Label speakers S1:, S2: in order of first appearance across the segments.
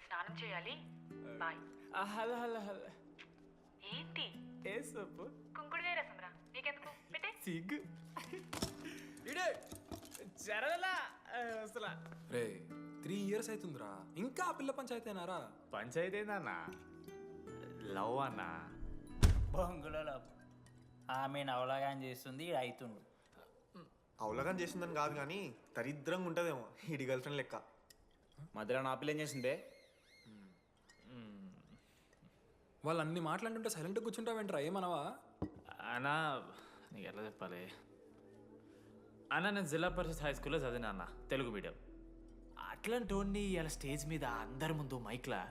S1: స్నానం చేయాలి. Bye.
S2: Hello hello hello.
S1: ఏంటి
S2: ఏ సొప్పు?
S1: కుంకుడుగాయ రసంరా, నీకెందుకు పెట్టే.
S2: సిగ్గు ఇడే జరగలా అసలు.
S3: రే 3 years అవుతుందిరా, ఇంకా ఆ పిల్ల పంచాయతీనారా?
S2: పంచాయతీ ఏందన్నా? లవ్ అన్నా.
S4: బొంగులో లవ్. ఆమె నవలాగాని చేస్తుంది, ఈడు అవుతుండు.
S5: అవలగం చేసిందని కాదు కానీ దరిద్రంగా ఉంటుందేమో ఈడి గర్ల్ ఫ్రెండ్ లెక్క.
S2: మధ్యలో నా పిల్ల ఏం చేసిందే?
S3: వాళ్ళు అన్ని మాట్లాడుతుంటే సైలెంట్గా కూర్చుంటావేంట్రా, ఏమనవా?
S2: అన్నా నీకు ఎట్లా చెప్పాలి అన్న, నేను జిల్లా పరిషత్ హై స్కూల్లో చదివినా అన్న, తెలుగు మీడియం. అట్లాంటి వాడిని ఇలా స్టేజ్ మీద అందరి ముందు మైక్లా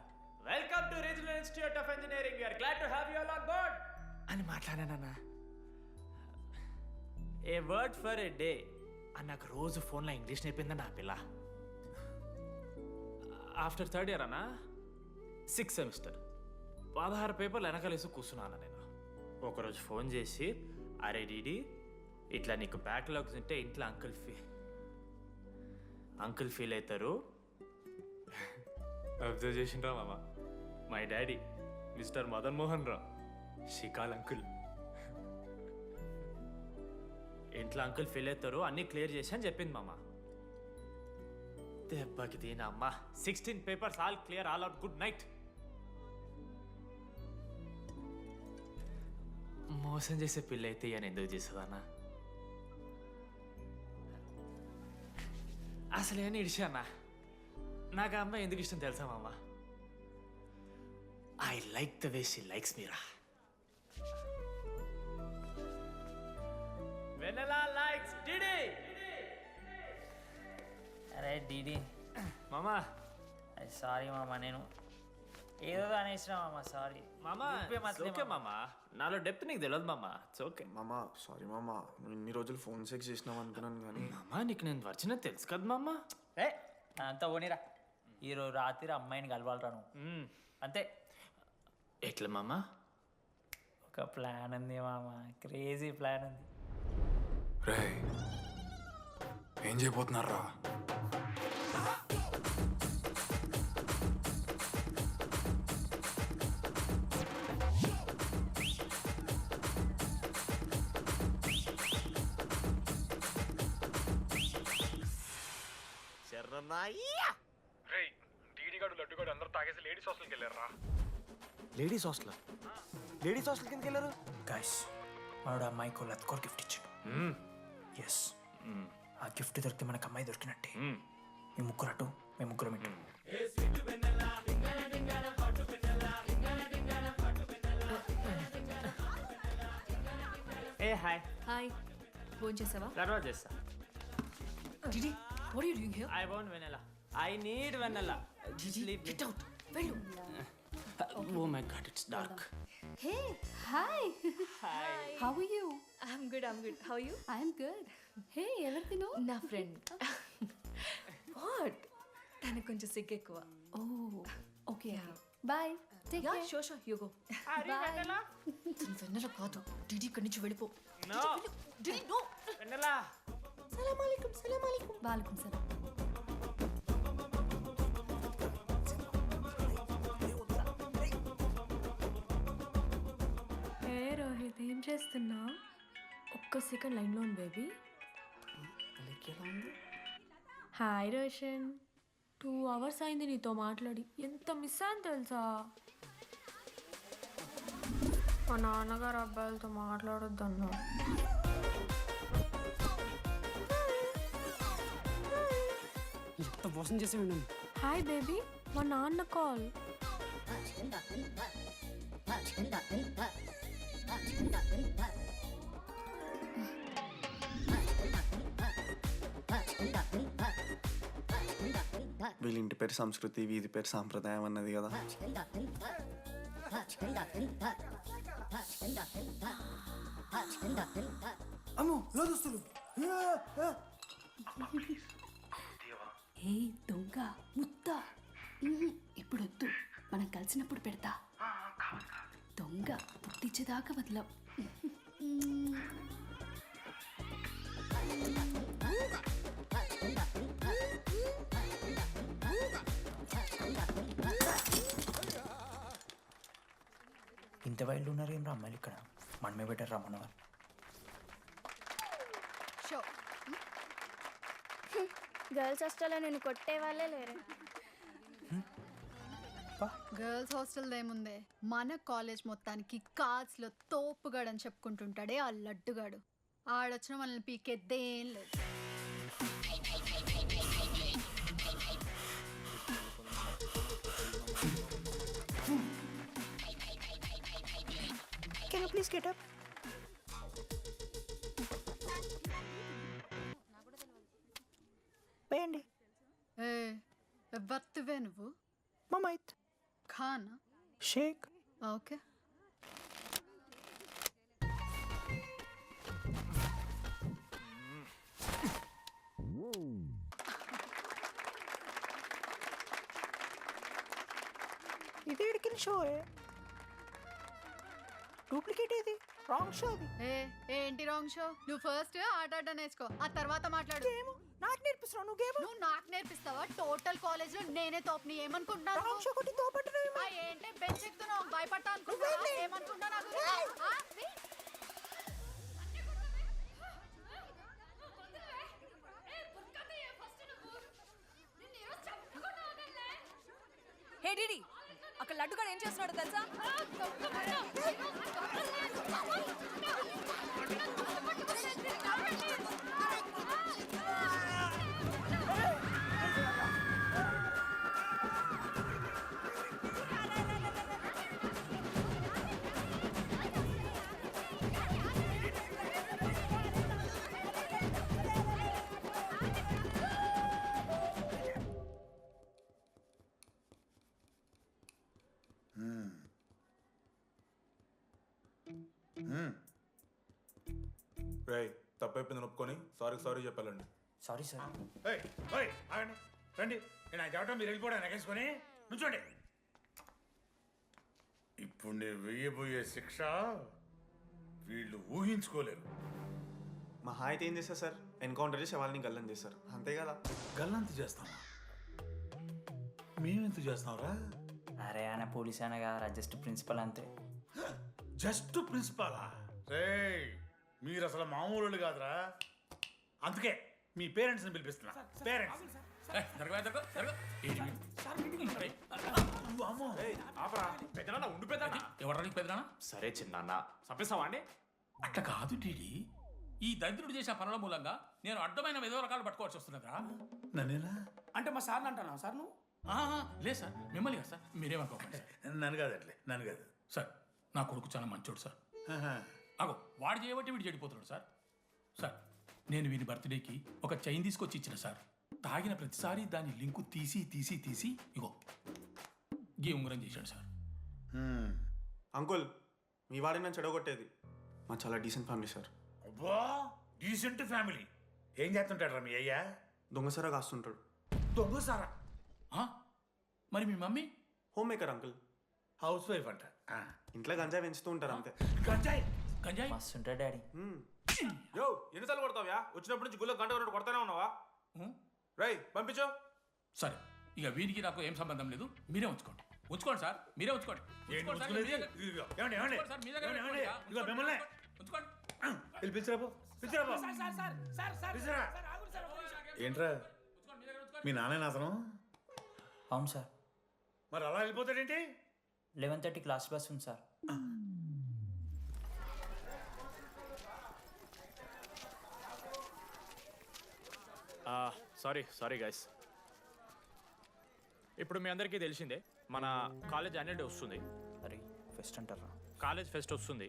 S2: welcome to regional institute of engineering, we're glad to have you all on board అని మాట్లాడానన్నా. A word for a day అని నాకు రోజు ఫోన్లో ఇంగ్లీష్ నేర్పిందని నా పిల్ల. ఆఫ్టర్ 3rd year అన్నా, 6th semester 16 పేపర్లు వెనకాలేసి కూర్చున్నాను నేను. ఒకరోజు ఫోన్ చేసి, అరే డీడీ ఇట్లా నీకు బ్యాక్లాగ్స్ ఉంటే ఇంట్లో అంకుల్ ఫీల్ అవుతారు. అబ్జర్వ్ చేసిండ్రా మామ, my daddy mister Madan Mohan Rao, షికాల్ అంకుల్. ఇంట్లో అంకుల్ ఫీల్ అవుతారు, అన్నీ క్లియర్ చేసి అని చెప్పింది మామ. దెబ్బకి దీనమ్మ 16 papers all clear, all out, good night. మోసం చేసే పిల్ల అయితే అని ఎందుకు చేస్తుందన్నా? అసలు ఏమని ఇడిచానా? నాకు ఆ అమ్మాయి ఎందుకు ఇష్టం తెలుసా మామ? I like the way she likes Meera. Vennela likes DD.
S4: అరే డీడీ
S2: మామా,
S4: సారీ మామ, నేను ఏదో అనేసిన మామ, సారీ
S2: మామా ఓకే మామా, నాలో డెప్త్ నీకు తెలియదు మామా, ఇట్స్ ఓకే.
S5: మామా సారీ మామా, నువ్వు ఇన్ని రోజులు ఫోన్ సెక్స్ చేసినావు అనుకున్నాను కానీ.
S2: మామా నీకు నేను వచ్చిన తెలుసు కదా మామా.
S4: ఏ అంతా పోనీరా, ఈరోజు రాత్రి అమ్మాయిని కలవాలరా నువ్వు, అంతే.
S2: ఎట్లా మామా?
S4: ఒక ప్లాన్ ఉంది మామ, క్రేజీ ప్లాన్ ఉంది.
S3: రే ఏం చేయబోతున్నారా?
S5: లడ్డుగాడు అందరూ తాగేసి లేడీస్ హాస్టల్కి వెళ్ళారా?
S6: Ladies hostel? లేడీస్ హాస్టల్ కిందకి వెళ్ళారు?
S4: గైస్ వాడు అమ్మాయికి లత్కోర్ గిఫ్ట్ ఇచ్చాడు. ఎస్, ఆ గిఫ్ట్ దొరికితే మనకు అమ్మాయి దొరికినట్టే. మీ ముగ్గురు అటు, మేము ముగ్గురం ఇటు.
S2: ఏ హాయ్.
S7: హాయ్, ఫోన్ చేసావా?
S2: తర్వాత చేస్తా.
S7: DD, what are you doing here?
S2: I want vanilla. I need vanilla. Just leave me.
S7: Get out. వెళ్ళు.
S2: Oh my god, it's dark.
S7: Hey, hi.
S2: Hi.
S7: How are you?
S8: I'm good. How are you?
S7: I'm good. Hey, ఎవరిదిను?
S8: నా friend. What? తనకు కొంచెం సిగ్గు ఎక్కువ.
S7: Oh, okay. Bye. Take
S8: yeah,
S7: care.
S8: Sure you go.
S2: Are you vanilla?
S8: తన వెన్నెల కాదు. DD ఇక్కడి నుంచి వెళ్ళిపో.
S2: No.
S8: DD no.
S2: Vanilla.
S8: సలాం అలైకుం.
S7: వాలేకుం సలాం.
S8: రోహిత్ ఏం చేస్తున్నా? ఒక్క సెకండ్ లైన్లో ఉంది బేబీ. హాయ్ రోషన్, 2 hours అయింది నీతో మాట్లాడి. ఎంత మిస్ అని తెలుసా? మా నాన్నగారు అబ్బాయిలతో మాట్లాడొద్దన్నా.
S6: ఎంత మోసం చేసి విన్నాను.
S8: హాయ్ బేబీ, మా నాన్న కాల్.
S5: వీళ్ళ ఇంటి పేరు సంస్కృతి, వీధి పేరు సాంప్రదాయం అన్నది కదా.
S6: అమ్మో లోదుస్తులు.
S7: హే దొంగ ముత్త, ఇప్పుడు వద్దు, మనం కలిసినప్పుడు పెడతా. దొంగ పుట్టించేదాకా వదలవు.
S4: ఇంత వైల్డ్ ఉన్నారు ఏం రా అమ్మాయిలు ఇక్కడ మనమే బెటర్ రా మనవారు.
S9: షో గర్ల్స్ హాస్టల్లో నేను కొట్టే వాళ్ళే లేరు. గర్ల్స్ హాస్టల్ ఏముందే, మన కాలేజ్ మొత్తానికి కార్డ్స్లో తోపుగాడని చెప్పుకుంటుంటాడే ఆ లడ్డుగాడు. ఆడొచ్చిన మనల్ని పీకెద్దేం లేదు.
S4: Can you please get up? వేయండి.
S9: ఏ ఎవరివే నువ్వు?
S4: మమైత్
S9: ఖానా?
S4: షేక్.
S9: ఓకే.
S4: ఇది ఎడికిన షో డూప్లికేట్ ఇది రాంగ్ షో అది.
S9: ఏంటి రాంగ్ షో? నువ్వు ఫస్ట్ ఆట నేర్చుకో, ఆ తర్వాత మాట్లాడు.
S4: నాకు నేర్పిస్తున్నావు నువ్వు గేమ్.
S9: నువ్వు నాకు నేర్పిస్తావా? టోటల్ కాలేజ్ లో నేనే తోపుని ఏమనుకుంటున్నాను?
S4: రాంగ్ షో కొట్టి తోపట్టున్నావు.
S9: ఏంటి బెంచ్ ఎక్కుతున్నావు? భయపడతా అనుకుంటున్నావా? ఏమనుకుంటా నాకు?
S8: హే డిడి, అక్కడ లడ్డుగాడు ఏం చేస్తున్నాడు తెలుసా?
S10: రేయ్ తప్పైపోయింది ఒప్పుకొని సారీ చెప్పాలండి.
S4: Sorry sir.
S11: ఆగండి రండి, నేను ఆయన చెప్పడం మీరు వెళ్ళిపోవడం ఎగేసుకొని నుంచోండి. ఇప్పుడు నేను వెయ్యబోయే శిక్ష వీళ్ళు ఊహించుకోలేరు.
S5: మహా అయితే ఏం చేస్తారు సార్? ఎన్కౌంటర్ చేసి వాళ్ళని గల్లం చేస్తారు, అంతే కదా?
S11: గల్లంత చేస్తామా? మేమెంత చేస్తాంరా?
S4: అరే ఆయన పోలీస్ అయినా కదా, జస్ట్ ప్రిన్సిపల్ అంతే.
S11: జస్ట్ ప్రిన్సిపాలా? రేయ్ మీరు అసలు మామూలు కాదురా, అందుకే మీ పేరెంట్స్ని పిలిపిస్తున్నా. పేరెంట్స్
S2: ఎవరికి పెద్దనా? సరే చిన్న చంపేస్తావా అండి?
S12: అట్లా కాదు టీడీ, ఈ దరిద్రుడు చేసిన పనుల మూలంగా నేను అడ్డమైన ఏదో రకాలు పట్టుకోవాల్సి వస్తున్నదా?
S11: నన్నేనా
S12: అంటే మా సార్ని అంటానా సార్ నువ్వు? లేదు సార్, మిమ్మల్ని కాదు సార్, మీరేమనుకోకండి సార్.
S11: నన్ను కాదు అట్లే, నన్ను కాదు
S12: సార్. నా కొడుకు చాలా మంచోడు సార్. అగో వాడు చేయబట్టి వీడు చెడిపోతున్నాడు సార్. సార్ నేను వీని బర్త్డేకి ఒక చైన్ తీసుకొచ్చి ఇచ్చిన సార్. తాగిన ప్రతిసారి దాని లింకు తీసి ఇగో గీ ఉంగరం చేశాడు సార్.
S5: అంకుల్, మీ వాడిని నన్ను చెడగొట్టేది. మా చాలా డీసెంట్ ఫ్యామిలీ సార్.
S11: అబ్బా డీసెంట్ ఫ్యామిలీ. ఏం చేస్తుంటాడు రా మీ అయ్యా?
S5: దొంగసరా కాస్తుంటాడు.
S11: దొంగసారా?
S12: మరి మీ mummy?
S5: Home maker uncle.
S11: House wife అంట.
S5: ఇంట్లో గంజాయి పెంచుతూ ఉంటారు అంతే.
S11: గంజాయి
S12: గంజాయి
S4: మస్తు ఉంటాడు డాడీ.
S10: యో ఎన్నిసార్లు కొడతావ్యా? వచ్చినప్పటి నుంచి గుళ్ళ గంట కొట్టు కొడతానే ఉన్నావా? రై పంపించో.
S12: సరే ఇక వీరికి నాకు ఏం సంబంధం లేదు, మీరే ఉంచుకోండి. ఉంచుకోండి సార్, మీరే ఉంచుకోండి. ఉంచుకోండి సార్, మీ దగ్గర- ఉంచుకోండి, మీ దగ్గర పెట్టుకోండి. ఉంచుకోండి.
S11: పిలిచిరాబో. ఏంట్రా మీ నాన్న అతను?
S4: అవును సార్.
S11: మరి అలా వెళ్ళిపోతాడేంటి?
S4: 11:30 క్లాస్ బస్ ఉంది సార్.
S2: Sorry guys. ఇప్పుడు మీ అందరికీ తెలిసిందే మన కాలేజ్ యాన్యువల్ డే వస్తుంది.
S4: అరే ఫెస్ట్ అంటారా?
S2: కాలేజ్ ఫెస్ట్ వస్తుంది.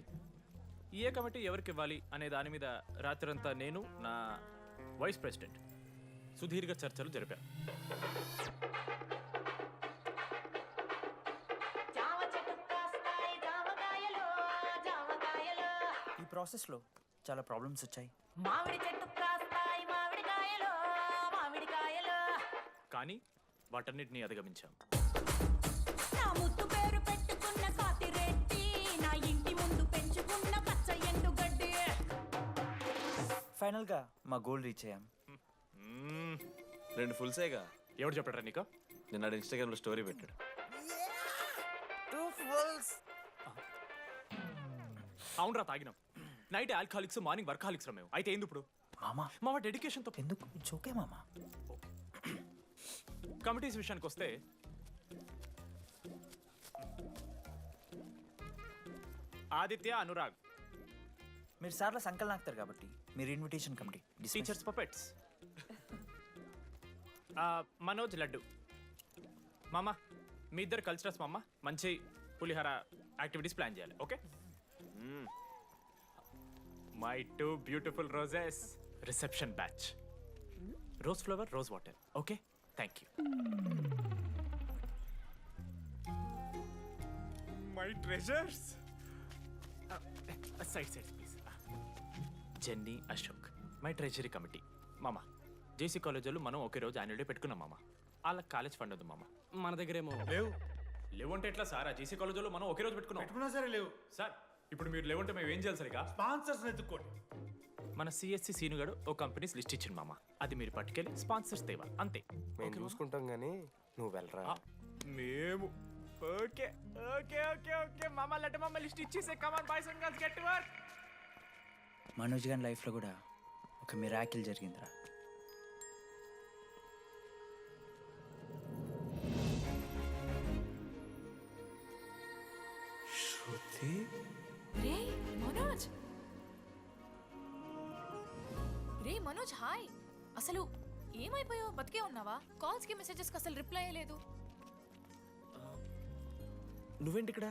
S2: ఏ కమిటీ ఎవరికి ఇవ్వాలి అనే దాని మీద రాత్రంతా నేను నా వైస్ ప్రెసిడెంట్ సుదీర్ఘ చర్చలు జరిపాను.
S4: ఈ ప్రాసెస్లో చాలా ప్రాబ్లమ్స్ వచ్చాయి.
S2: కానీ వాటన్నిటిని అధిగమించాం.
S4: ఫైనల్గా మా గోల్ రీచ్ అయ్యాం.
S6: 2 ఫుల్సేగా.
S2: ఎవరు చెప్పారా నీకు?
S6: నిన్న ఇన్స్టాగ్రామ్లో స్టోరీ పెట్టాడు.
S2: అవునరా తాగినాం. నైట్ ఆల్కహాలిక్స్, మార్నింగ్ వర్కాలిక్స్ రా మేము. అయితే ఏంది ఇప్పుడు?
S4: మామా
S2: మామ డెడికేషన్తో.
S4: ఎందుకు చోకే మామా?
S2: కమిటీస్ విషయానికి వస్తే ఆదిత్య, అనురాగ్
S4: మీరు సార్లో సంకల్ నాకుతారు కాబట్టి మీరు invitation committee
S2: teachers puppets. Manoj, laddu. మామ మీ ఇద్దరు కల్చరల్స్ మామ. మంచి పులిహార యాక్టివిటీస్ ప్లాన్ చేయాలి. Okay? My 2 beautiful roses, reception batch. Rose flower, rose water. Okay, thank you. My treasures. Side please. Jenny, Ashok, my treasury committee. మామ జేసీ కాలేజ్ వాళ్ళు మనం ఒకే రోజు యాన్యువల్ డే పెట్టుకున్నాం మామ. వాళ్ళకి కాలేజ్ ఫండ్ ఉంది మామ. మన దగ్గర ఏమో లేవంటే ఎట్లా సార్? ఆ జేసీ కాలేజ్ వాళ్ళు మనం ఒకే రోజు పెట్టుకున్నా
S11: సరే లేవు
S2: సార్. ఇప్పుడు మీరు లేవంటే మేము ఏం చేయాలి సరిగా?
S11: స్పాన్సర్స్ ఎత్తుక్కోండి.
S2: మన సిఎస్సి సీనుగాడు ఓ కంపెనీస్ లిస్ట్ ఇచ్చింది మామ. అది మీరు పట్టుకెళ్ళి స్పాన్సర్స్ తేవాలి అంతే.
S6: మేము చూసుకుంటాం కానీ నువ్వు వెళ్ళరా.
S2: మేము ఓకే ఓకే ఓకే ఓకే మామ. లడ్డు మామ లిస్ట్ ఇచ్చేసే. Come on boys and girls, get to work.
S4: Manoj గారి లైఫ్లో కూడా ఒక మిరాకిల్ జరిగిందిరా.
S6: శృతి,
S8: రే మనోజ్. రే మనోజ్, హాయ్. అసలు ఏమైపోయావు? బతికే ఉన్నావా? కాల్స్కి మెసేజెస్కి అసలు రిప్లై అయ్యలేదు.
S6: నువ్వేంటి ఇక్కడ?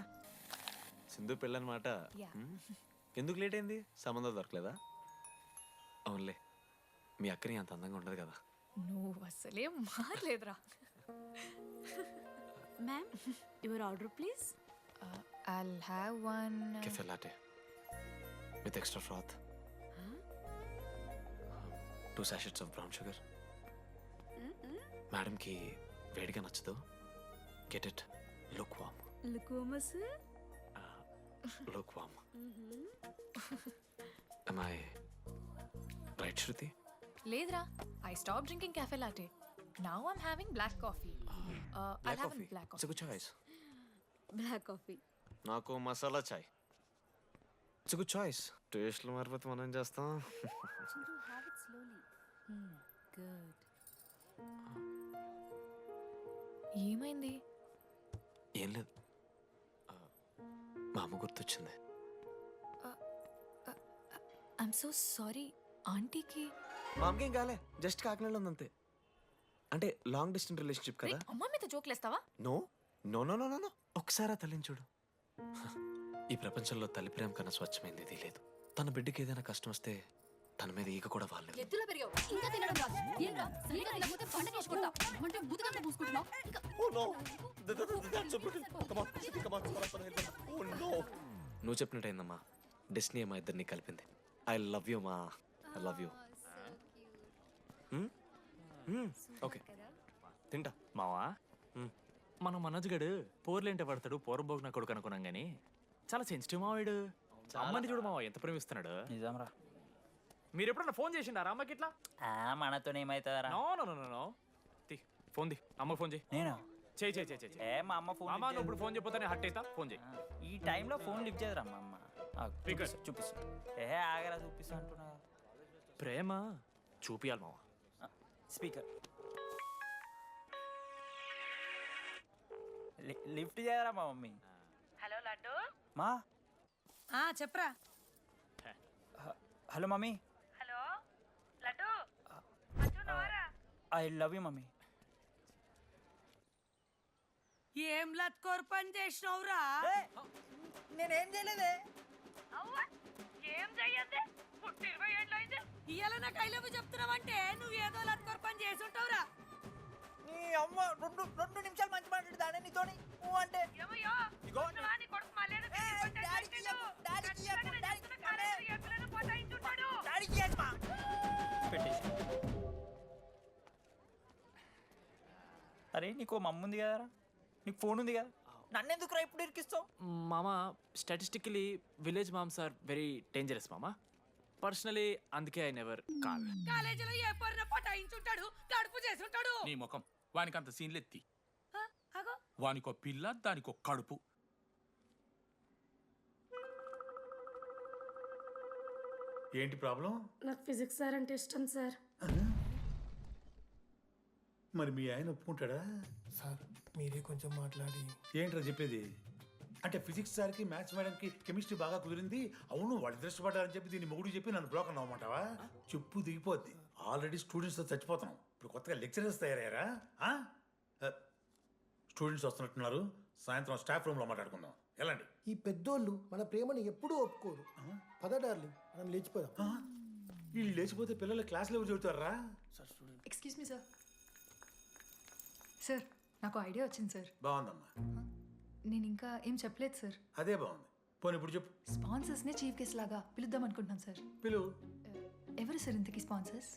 S6: సింధు పెళ్ళనమాట.
S8: Yeah.
S6: ఎందుకు లేట్ అయింది? సంబంధం దొరకలేదా? అవునులే, మీ అక్కని అంత అందంగా ఉండదు కదా.
S8: నువ్వు అసలే మారలేదురా.
S7: Ma'am, your order please.
S8: I'll have one.
S6: Cafe latte with extra froth, 2 sachets of brown sugar. మేడంకి వేడిగా నచ్చదు. Get it look warm.
S7: లుకోమస్.
S6: Look warm. am I right, Shruti?
S8: లేదురా, I stopped drinking cafe latte. Now I'm having black coffee. I'll have a black
S6: It's a
S8: coffee.
S6: good choice.
S7: Black coffee.
S6: నాకు మసాలా చాయ్. It's good choice. టేస్ట్లు మారిపోతే మనం ఏం చేస్తాం?
S7: Chintu, have it slowly. Good.
S8: ఏమైంది?
S6: ఏం లేదు, మా అమ్మ గుర్తొచ్చింది.
S8: I'm so sorry. ఆంటీకి
S6: మా అమ్మకి ఏం కాలే, జస్ట్ కాకినాడలో ఉంది అంతే. అంటే లాంగ్ డిస్టెన్స్ రిలేషన్షిప్ కదా.
S8: అమ్మ మీద జోకులేస్తావా?
S6: No no no no no no. ఒకసారి ఆ తల్లిని చూడు. ఈ ప్రపంచంలో తల్లి ప్రేమ కన్నా స్వచ్ఛమైంది ఇది లేదు. తన బిడ్డకి ఏదైనా కష్టం వస్తే తన మీద ఈగ కూడా వాళ్ళలేదు.
S7: ఎత్తులో పెరిగావు, ఇంకా తినడం రాదు. ఏంట్రా సరిగా తినకపోతే పంట చేసుకుంటా అంటే బుద్ధకంతా పూసుకుంటున్నావు. ఇంకా
S6: నువ్వు చెప్పినట్టయిందమ్మా, డెస్టినీ మా ఇద్దరిని కలిపింది. ఐ లవ్ యూ మా, ఐ లవ్ యూ. ఓకే తింటా.
S2: మావా మనం మనోజ్ గడు పోర్లేంటే పడతాడు, పోరబోగు నా కొడుకు అనుకున్నాం కానీ చాలా సెన్సిటివ్ మావాడు. అమ్మని చూడు మావా ఎంత ప్రేమిస్తున్నాడు.
S4: నిజంరా.
S2: మీరు ఎప్పుడన్నా ఫోన్ చేసిండారా అమ్మకి ఇట్లా?
S4: మనతో ఏమవుతుందరా?
S2: No no no no no. Phone ది, అమ్మకి ఫోన్ చేయి.
S4: నేనా?
S2: చేయి చేయి చేయి చేయి.
S4: ఏ మా అమ్మ ఫోన్.
S2: అమ్మ నువ్వు ఇప్పుడు ఫోన్ చెప్పితే హట్ అవుతా. ఫోన్ చేయి.
S4: ఈ టైంలో ఫోన్ లిఫ్ట్ చేయదురా మా అమ్మ.
S2: Speaker.
S4: చూపిస్తా. ఆగరా చూపిస్తా అంటున్నా.
S2: ప్రేమ చూపియాలి మావా.
S4: స్పీకర్ లిఫ్ట్ చేయరా మా మమ్మీ.
S1: హలో లడ్డు.
S4: మా
S1: చెప్పరా.
S4: Hello mummy.
S1: Hello laddu.
S4: I love you mummy.
S1: ఏం లత్కోర్ పని చేసినవురా?
S4: నేనేం చేయలేదే.
S1: ఏం చెయ్యద్దే, పుట్టి 20 ఏళ్ళు అయితే ఇయ్యాల నాకు ఐ లవ్ యూ చెప్తున్నావంటే నువ్వు ఏదో లత్కోర్ పని చేసి ఉంటావురా.
S4: నీ అమ్మ రెండు నిమిషాలు మంచి మాట్లాడు దాని నీతోని నువ్వు అంటే.
S1: ఏమయ్యో చూస్తున్నావా, నీ కొడుకు మళ్ళీ
S4: అరే నీకు మమ్మ ఉంది కదరా, నీకు ఫోన్ ఉంది కదా, నన్నెందుకు రా ఇప్పుడు ఇరికిస్తావు?
S2: మామా statistically village moms are very dangerous మామా. పర్సనలీ అందుకే ఐ నెవర్ కాల్.
S1: కాలేజీలో ఏ పొరిన పటాయించుంటాడు, కడుపు చేసి ఉంటాడు.
S12: నీ ముఖం వానికి అంత సీన్లెత్తి. వానికో పిల్ల, దానికో కడుపు.
S11: ఏంటి ప్రాబ్లం?
S1: నాకు ఫిజిక్స్ సార్ అంటే ఇష్టం సార్.
S11: మరి మీ ఆయన ఒప్పుకుంటాడా?
S4: సార్ మీరే కొంచెం మాట్లాడి.
S11: ఏంట్రా చెప్పేది? అంటే ఫిజిక్స్ సార్కి మ్యాథ్స్ మేడంకి కెమిస్ట్రీ బాగా కుదిరింది, అవును వాళ్ళు ఇష్టపడ్డారని చెప్పి దీన్ని మొగుడు చెప్పి నన్ను బ్లాక్ అన్నమాటవా? చెప్పు దిగిపోద్ది. ఆల్రెడీ స్టూడెంట్స్తో చచ్చిపోతున్నాం, ఇప్పుడు కొత్తగా లెక్చరర్స్ తయారయ్యారా? స్టూడెంట్స్ వస్తున్నట్టున్నారు, సాయంత్రం స్టాఫ్ రూమ్లో మాట్లాడుకుందాం. వెళ్ళండి.
S4: ఈ పెద్దోళ్ళు మన ప్రేమని ఎప్పుడూ ఒప్పుకోరు. పద డార్లింగ్, మనం లేచిపోదాం.
S11: వీళ్ళు లేచిపోతే పిల్లలు క్లాస్లో ఎవరు చెబుతారా?
S7: Excuse me sir. సార్ నాకు ఐడియా వచ్చింది సార్.
S11: బాగుందమ్మా.
S7: నేను ఇంకా ఏం చెప్పలేదు సార్.
S11: అదే బాగుంది. పోనీ ఇప్పుడు చెప్పు.
S7: స్పాన్సర్స్ని చీఫ్ గెస్ట్ లాగా పిలుద్దాం అనుకుంటున్నాం సార్.
S11: పిలువు.
S7: ఎవరు సార్ ఇంతకీ స్పాన్సర్స్?